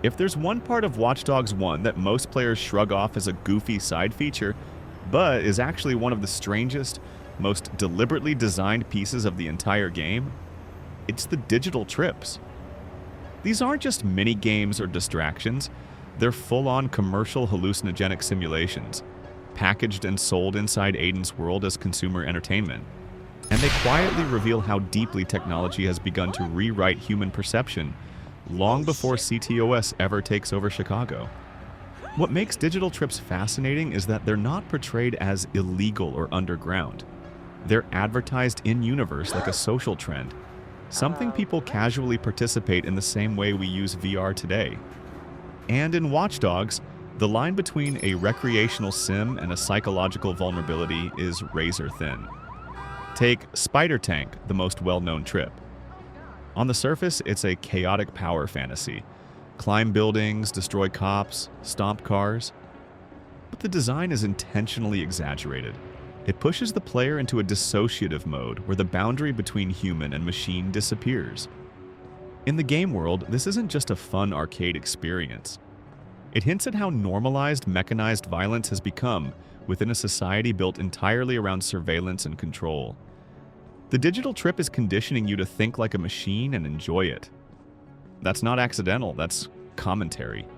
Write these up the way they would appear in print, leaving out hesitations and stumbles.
If there's one part of Watch Dogs 1 that most players shrug off as a goofy side feature, but is actually one of the strangest, most deliberately designed pieces of the entire game, it's the digital trips. These aren't just mini-games or distractions, they're full-on commercial hallucinogenic simulations, packaged and sold inside Aiden's world as consumer entertainment. And they quietly reveal how deeply technology has begun to rewrite human perception long before ctOS ever takes over Chicago. What makes digital trips fascinating is that they're not portrayed as illegal or underground. They're advertised in-universe like a social trend, something people casually participate in the same way we use VR today. And in Watch Dogs, the line between a recreational sim and a psychological vulnerability is razor thin. Take Spider Tank, the most well-known trip. On the surface, it's a chaotic power fantasy. Climb buildings, destroy cops, stomp cars. But the design is intentionally exaggerated. It pushes the player into a dissociative mode where the boundary between human and machine disappears. In the game world, this isn't just a fun arcade experience. It hints at how normalized mechanized violence has become within a society built entirely around surveillance and control. The digital trip is conditioning you to think like a machine and enjoy it. That's not accidental, that's commentary.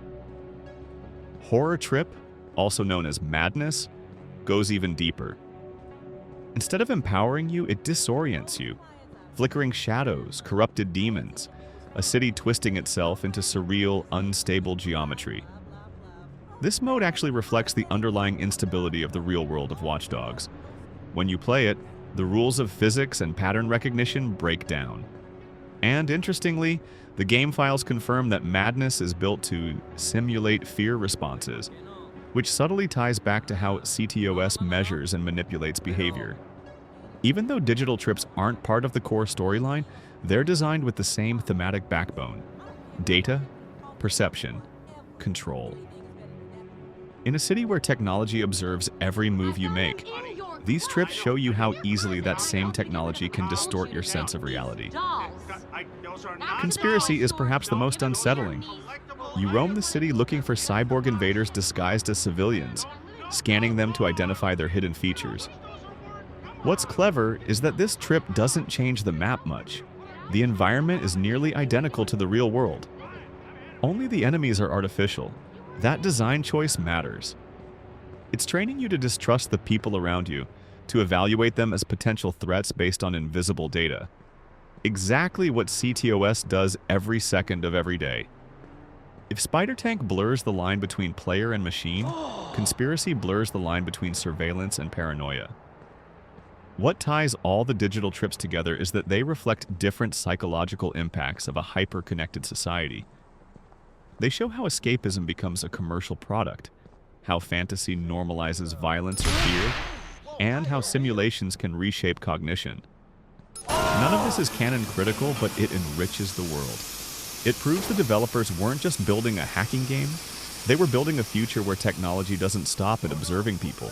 Horror Trip, also known as Madness, goes even deeper. Instead of empowering you, it disorients you. Flickering shadows, corrupted demons, a city twisting itself into surreal, unstable geometry. This mode actually reflects the underlying instability of the real world of Watch Dogs. When you play it, the rules of physics and pattern recognition break down. And interestingly, the game files confirm that Madness is built to simulate fear responses, which subtly ties back to how ctOS measures and manipulates behavior. Even though digital trips aren't part of the core storyline, they're designed with the same thematic backbone: data, perception, control. In a city where technology observes every move you make, these trips show you how easily that same technology can distort your sense of reality. Conspiracy is perhaps the most unsettling. You roam the city looking for cyborg invaders disguised as civilians, scanning them to identify their hidden features. What's clever is that this trip doesn't change the map much. The environment is nearly identical to the real world. Only the enemies are artificial. That design choice matters. It's training you to distrust the people around you, to evaluate them as potential threats based on invisible data. Exactly what ctOS does every second of every day. If Spider Tank blurs the line between player and machine, Conspiracy blurs the line between surveillance and paranoia. What ties all the digital trips together is that they reflect different psychological impacts of a hyper-connected society. They show how escapism becomes a commercial product, how fantasy normalizes violence or fear, and how simulations can reshape cognition. None of this is canon critical, but it enriches the world. It proves the developers weren't just building a hacking game, they were building a future where technology doesn't stop at observing people.